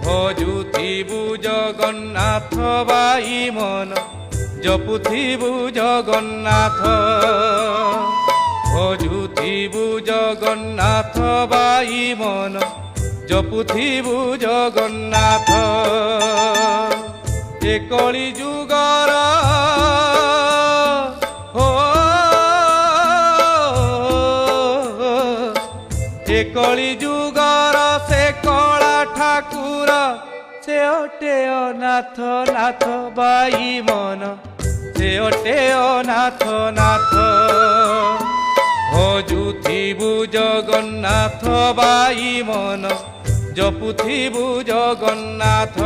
ভজুথিবু Jagannath by মন জপুথিবু Jagannath ভজুথিবু Jagannath by মন জপুথিবু জগন্নাথ এ কলি যুগর এ কলি যুগর সে কলা ঠাকুর সে অটে অনাথ নাথ বাই মন সে অটে অনাথ নাথ ভজুথিবু জগন্নাথ বাই মন জপুথিবু জগন্নাথ।